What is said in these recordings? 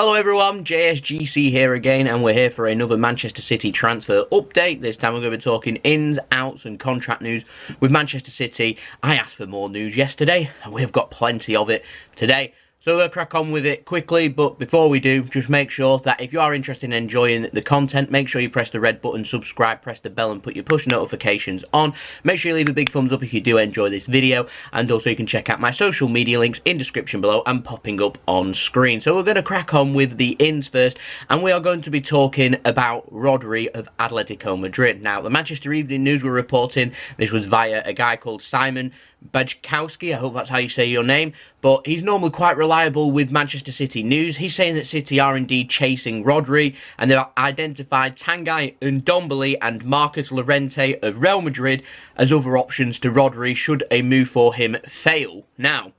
Hello everyone, JSGC here again, and we're here for another Manchester City transfer update. This time we're going to be talking ins, outs and contract news with Manchester City. I asked for more news yesterday, and we've got plenty of it today. So we'll crack on with it quickly, but before we do, just make sure that if you are interested in enjoying the content, make sure you press the red button, subscribe, press the bell and put your push notifications on. Make sure you leave a big thumbs up if you do enjoy this video, and also you can check out my social media links in description below and popping up on screen. So we're going to crack on with the ins first, and we are going to be talking about Rodri of Atletico Madrid. Now, the Manchester Evening News were reporting this was via a guy called Simon Bajkowski, I hope that's how you say your name, but he's normally quite reliable with Manchester City news. He's saying that City are indeed chasing Rodri, and they've identified Tamguy Ndombele and Marcus Llorente of Real Madrid as other options to Rodri should a move for him fail. Now,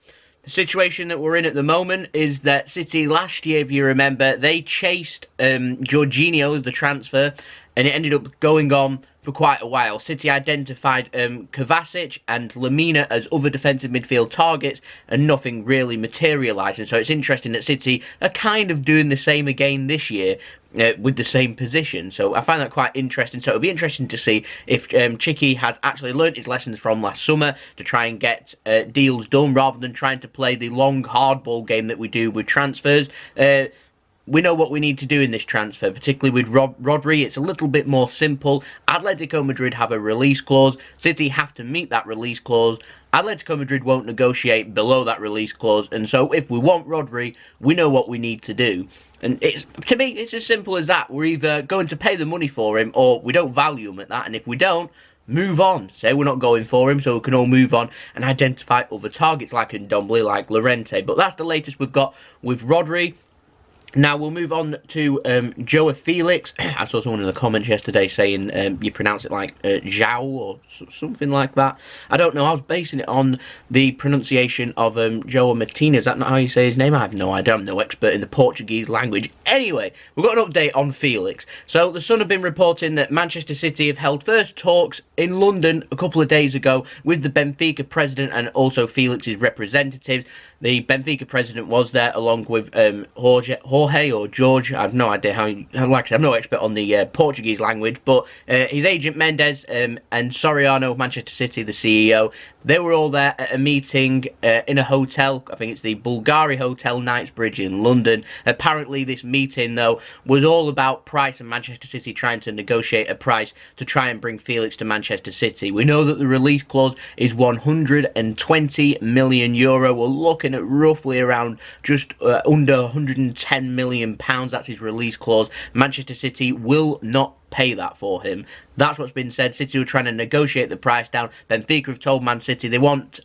the situation that we're in at the moment is that City last year, if you remember, they chased Jorginho, the transfer, and it ended up going on for quite a while. City identified Kovacic and Lamina as other defensive midfield targets, and nothing really materialised. And so it's interesting that City are kind of doing the same again this year with the same position. So I find that quite interesting. So it'll be interesting to see if Chicky has actually learnt his lessons from last summer to try and get deals done rather than trying to play the long hardball game that we do with transfers. We know what we need to do in this transfer, particularly with Rodri. It's a little bit more simple. Atletico Madrid have a release clause. City have to meet that release clause. Atletico Madrid won't negotiate below that release clause. And so if we want Rodri, we know what we need to do. And to me, it's as simple as that. We're either going to pay the money for him or we don't value him at that. And if we don't, move on. Say we're not going for him, so we can all move on and identify other targets like Ndombele, like Llorente. But that's the latest we've got with Rodri. Now we'll move on to Joao Felix. I saw someone in the comments yesterday saying you pronounce it like Ciao or something like that. I don't know. I was basing it on the pronunciation of Joao Martinez. Is that not how you say his name? I have no idea. I'm no expert in the Portuguese language. Anyway, we've got an update on Felix. So the Sun have been reporting that Manchester City have held first talks in London a couple of days ago with the Benfica president and also Felix's representatives. The Benfica president was there along with Jorge or George. I have no idea how. Like I said, I'm no expert on the Portuguese language, but his agent Mendes and Soriano of Manchester City, the CEO, they were all there at a meeting in a hotel. I think it's the Bulgari Hotel, Knightsbridge in London. Apparently, this meeting though was all about price and Manchester City trying to negotiate a price to try and bring Felix to Manchester City. We know that the release clause is 120 million euro. We're looking at roughly around just under 110 million pounds. That's his release clause. Manchester City will not pay that for him. That's what's been said. City were trying to negotiate the price down. Benfica have told Man City they want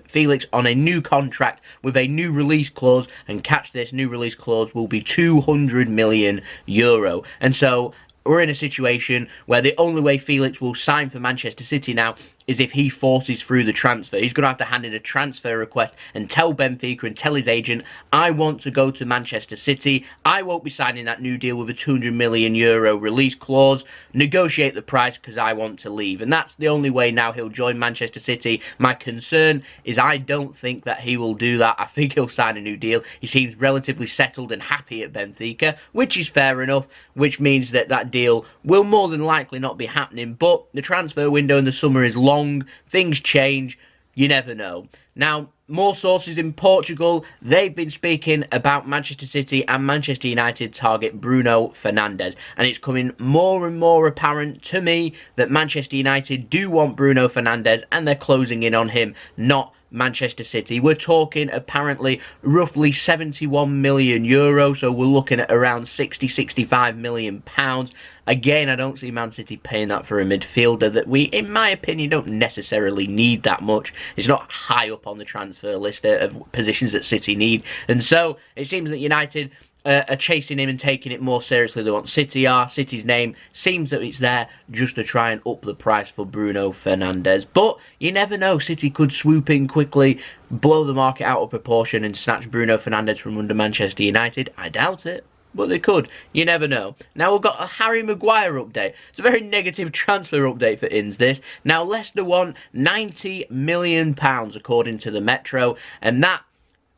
Felix on a new contract with a new release clause, and catch this, new release clause will be 200 million euro. And so we're in a situation where the only way Felix will sign for Manchester City now is if he forces through the transfer. He's going to have to hand in a transfer request and tell Benfica and tell his agent, I want to go to Manchester City. I won't be signing that new deal with a 200 million euro release clause. Negotiate the price because I want to leave. And that's the only way now he'll join Manchester City. My concern is I don't think that he will do that. I think he'll sign a new deal. He seems relatively settled and happy at Benfica, which is fair enough, which means that that deal will more than likely not be happening. But the transfer window in the summer is long. Things change. You never know. Now, more sources in Portugal, they've been speaking about Manchester City and Manchester United target Bruno Fernandes. And it's coming more and more apparent to me that Manchester United do want Bruno Fernandes and they're closing in on him, not Manchester City. We're talking apparently roughly 71 million euros, so we're looking at around 65 million pounds. Again, I don't see Man City paying that for a midfielder that we, in my opinion, don't necessarily need that much. It's not high up on the transfer list of positions that City need. And so it seems that United are chasing him and taking it more seriously than what City are. City's name seems that it's there just to try and up the price for Bruno Fernandes. But you never know. City could swoop in quickly, blow the market out of proportion and snatch Bruno Fernandes from under Manchester United. I doubt it, but they could. You never know. Now we've got a Harry Maguire update. It's a very negative transfer update for Inns this. Now Leicester want £90 million according to the Metro, and that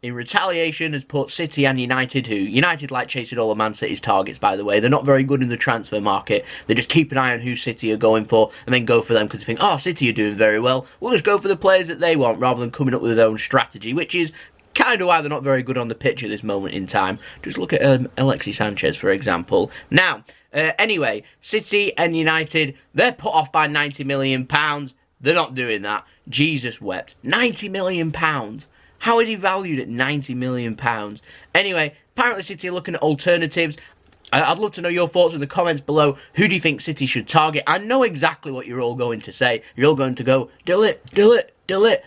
in retaliation, has put City and United, who United like chasing all of Man City's targets, by the way. They're not very good in the transfer market. They just keep an eye on who City are going for and then go for them because they think, oh, City are doing very well. We'll just go for the players that they want rather than coming up with their own strategy, which is kind of why they're not very good on the pitch at this moment in time. Just look at Alexis Sanchez, for example. Now, anyway, City and United, they're put off by £90 million. They're not doing that. Jesus wept. £90 million. How is he valued at £90 million? Anyway, apparently City are looking at alternatives. I'd love to know your thoughts in the comments below. Who do you think City should target? I know exactly what you're all going to say. You're all going to go, De Ligt.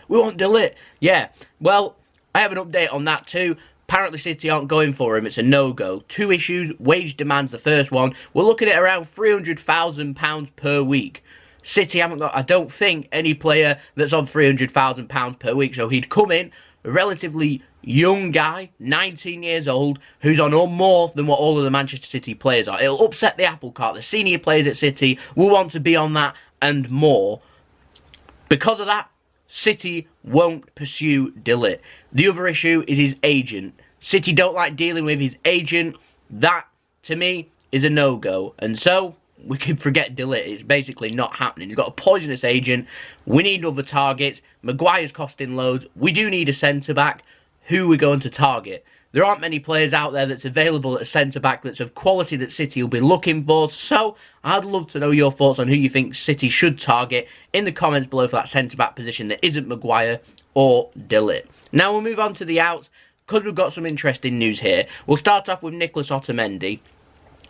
We want De Ligt. Yeah, well, I have an update on that too. Apparently City aren't going for him. It's a no-go. 2 issues. Wage demands the first one. We're looking at around £300,000 per week. City haven't got, I don't think, any player that's on £300,000 per week. So he'd come in, a relatively young guy, 19 years old, who's on more than what all of the Manchester City players are. It'll upset the apple cart. The senior players at City will want to be on that and more. Because of that, City won't pursue De Ligt. The other issue is his agent. City don't like dealing with his agent. That, to me, is a no-go. And so, we can forget De Ligt. It's basically not happening. He's got a poisonous agent. We need other targets. Maguire's costing loads. We do need a centre-back. Who are we going to target? There aren't many players out there that's available at centre-back that's of quality that City will be looking for. So, I'd love to know your thoughts on who you think City should target in the comments below for that centre-back position that isn't Maguire or De Ligt. Now, we'll move on to the outs because we've got some interesting news here. We'll start off with Nicolas Otamendi.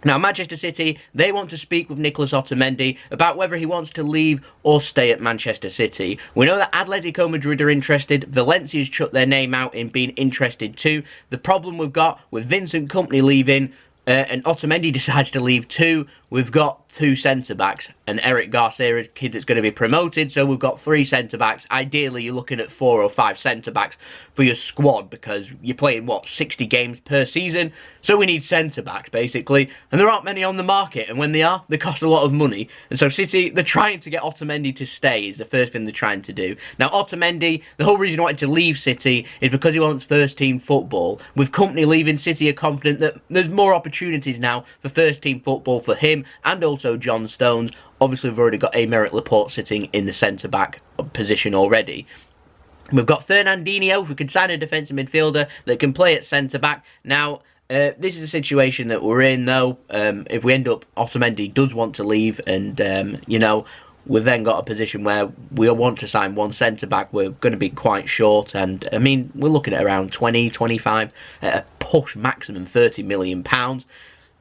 Now, Manchester City, they want to speak with Nicolas Otamendi about whether he wants to leave or stay at Manchester City. We know that Atletico Madrid are interested. Valencia's chucked their name out in being interested too. The problem we've got with Vincent Kompany leaving and Otamendi decides to leave too, we've got 2 centre-backs. And Eric Garcia, a kid that's going to be promoted, so we've got 3 centre-backs. Ideally, you're looking at 4 or 5 centre-backs for your squad because you're playing, what, 60 games per season? So we need centre-backs, basically. And there aren't many on the market, and when they are, they cost a lot of money. And so City, they're trying to get Otamendi to stay is the first thing they're trying to do. Now, Otamendi, the whole reason he wanted to leave City is because he wants first-team football. With Kompany leaving, City are confident that there's more opportunities now for first-team football for him and also John Stones. Obviously, we've already got Aymeric Laporte sitting in the centre-back position already. We've got Fernandinho, who can sign a defensive midfielder that can play at centre-back. Now, this is a situation that we're in, though. If we end up, Otamendi does want to leave, and, you know, we've then got a position where we want to sign 1 centre-back. We're going to be quite short, and, I mean, we're looking at around 20, 25, at a push maximum £30 million.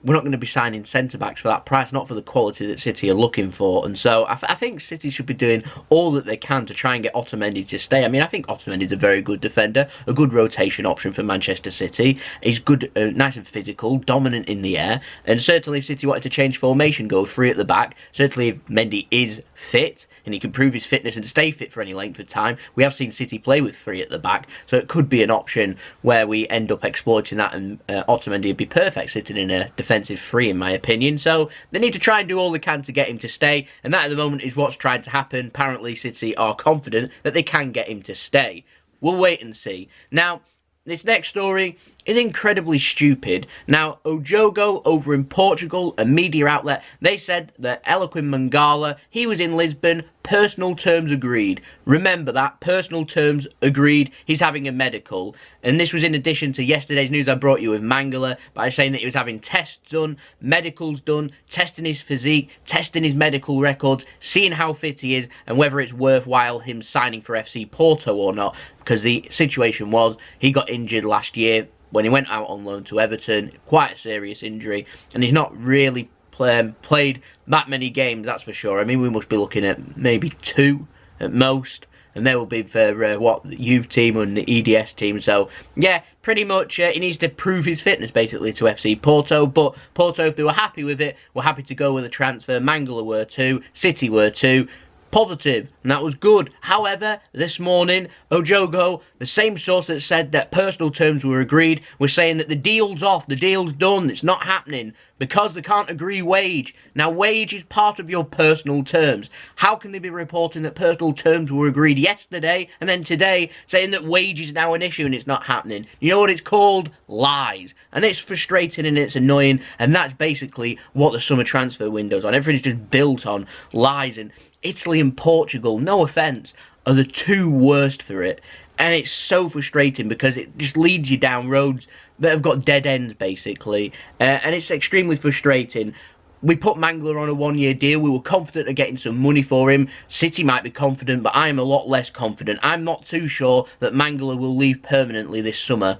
We're not going to be signing centre-backs for that price, not for the quality that City are looking for. And so I think City should be doing all that they can to try and get Otamendi to stay. I mean, I think Otamendi's a very good defender, a good rotation option for Manchester City. He's good, nice and physical, dominant in the air. And certainly if City wanted to change formation, go 3 at the back, certainly if Mendy is fit and he can prove his fitness and stay fit for any length of time. We have seen City play with 3 at the back, so it could be an option where we end up exploiting that, and Otamendi would be perfect sitting in a defensive 3, in my opinion. So they need to try and do all they can to get him to stay, and that at the moment is what's trying to happen. Apparently City are confident that they can get him to stay. We'll wait and see. Now, this next story is incredibly stupid. Now, Ojogo over in Portugal, a media outlet, they said that Ilkay Mangala, he was in Lisbon, personal terms agreed. Remember that, personal terms agreed. He's having a medical. And this was in addition to yesterday's news I brought you with Mangala, by saying that he was having tests done, medicals done, testing his physique, testing his medical records, seeing how fit he is, and whether it's worthwhile him signing for FC Porto or not. Because the situation was, he got injured last year when he went out on loan to Everton, quite a serious injury, and he's not really played that many games, that's for sure. I mean, we must be looking at maybe 2 at most, and they will be for the youth team and the EDS team. So yeah, pretty much he needs to prove his fitness basically to FC Porto. But Porto, if they were happy with it, were happy to go with a transfer. Mangala were too, City were too. positive, and that was good. However, this morning, Ojogo, the same source that said that personal terms were agreed, was saying that the deal's off, the deal's done, it's not happening, because they can't agree wage. Now, wage is part of your personal terms. How can they be reporting that personal terms were agreed yesterday, and then today, saying that wage is now an issue and it's not happening? You know what it's called? Lies. And it's frustrating and it's annoying, and that's basically what the summer transfer window's on. Everything's just built on lies, and Italy and Portugal, no offence, are the two worst for it. And it's so frustrating because it just leads you down roads that have got dead ends, basically. And it's extremely frustrating. We put Mangala on a one-year deal. We were confident of getting some money for him. City might be confident, but I am a lot less confident. I'm not too sure that Mangala will leave permanently this summer.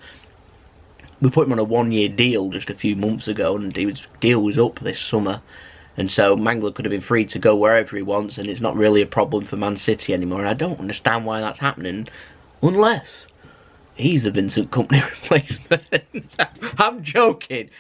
We put him on a one-year deal just a few months ago, and his deal was up this summer. And so Mangala could have been free to go wherever he wants, and it's not really a problem for Man City anymore. And I don't understand why that's happening, unless he's a Vincent Kompany replacement. I'm joking.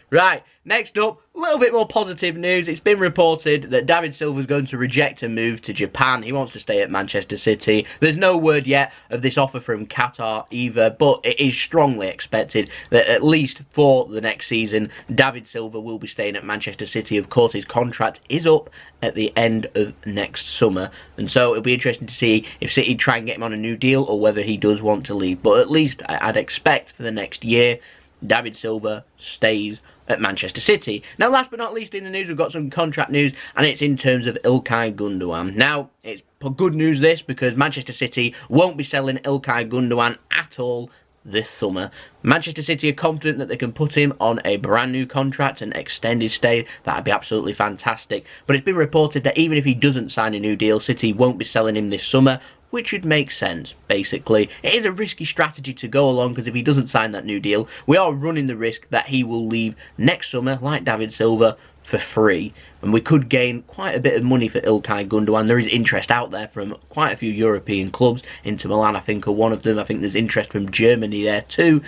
Right, next up, a little bit more positive news. It's been reported that David Silva is going to reject a move to Japan. He wants to stay at Manchester City. There's no word yet of this offer from Qatar either, but it is strongly expected that at least for the next season, David Silva will be staying at Manchester City. Of course, his contract is up at the end of next summer, and so it'll be interesting to see if City try and get him on a new deal or whether he does want to leave. But at least I'd expect for the next year, David Silva stays at Manchester City. Now, last but not least in the news, we've got some contract news, and it's in terms of Ilkay Gundogan. Now, it's good news this, because Manchester City won't be selling Ilkay Gundogan at all this summer. Manchester City are confident that they can put him on a brand new contract and extend his stay. That'd be absolutely fantastic. But it's been reported that even if he doesn't sign a new deal, City won't be selling him this summer, which would make sense, basically. It is a risky strategy to go along, because if he doesn't sign that new deal, we are running the risk that he will leave next summer, like David Silva, for free. And we could gain quite a bit of money for Ilkay Gundogan. There is interest out there from quite a few European clubs. Inter Milan, I think, are one of them. I think there's interest from Germany there too.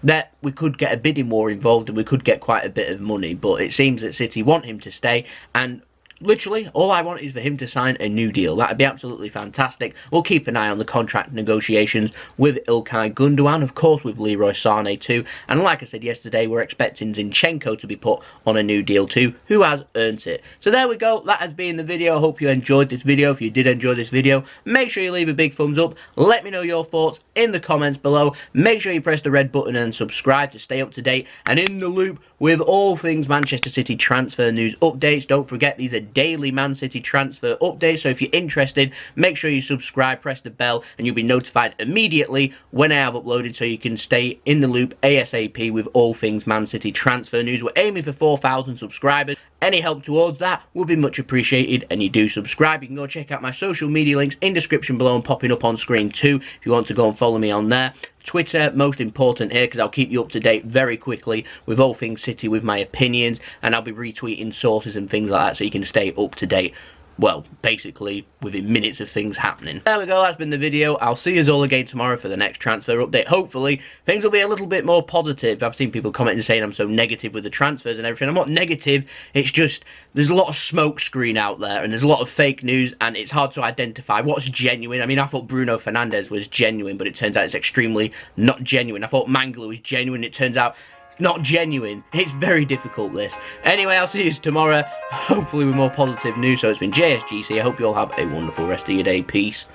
That we could get a bidding war involved and we could get quite a bit of money. But it seems that City want him to stay, and literally, all I want is for him to sign a new deal. That would be absolutely fantastic. We'll keep an eye on the contract negotiations with Ilkay Gundogan, of course with Leroy Sané too. And like I said yesterday, we're expecting Zinchenko to be put on a new deal too, who has earned it. So there we go. That has been the video. I hope you enjoyed this video. If you did enjoy this video, make sure you leave a big thumbs up. Let me know your thoughts in the comments below. Make sure you press the red button and subscribe to stay up to date and in the loop with all things Manchester City transfer news updates. Don't forget, these are daily Man City transfer updates, so if you're interested, make sure you subscribe, press the bell, and you'll be notified immediately when I have uploaded, so you can stay in the loop ASAP with all things Man City transfer news. We're aiming for 4,000 subscribers. Any help towards that would be much appreciated, and you do subscribe. You can go check out my social media links in description below and popping up on screen too if you want to go and follow me on there. Twitter, most important here, because I'll keep you up to date very quickly with all things City, with my opinions, and I'll be retweeting sources and things like that, so you can stay up to date, well, basically within minutes of things happening. There we go, that's been the video. I'll see you all again tomorrow for the next transfer update. Hopefully things will be a little bit more positive. I've seen people commenting saying I'm so negative with the transfers and everything. I'm not negative, it's just there's a lot of smoke screen out there and there's a lot of fake news, and it's hard to identify what's genuine. I mean, I thought Bruno Fernandes was genuine, but it turns out it's extremely not genuine. I thought Mangala was genuine, it turns out not genuine. It's very difficult, this. Anyway, I'll see you tomorrow, hopefully with more positive news. So it's been JSGC. I hope you all have a wonderful rest of your day. Peace.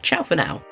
Ciao for now.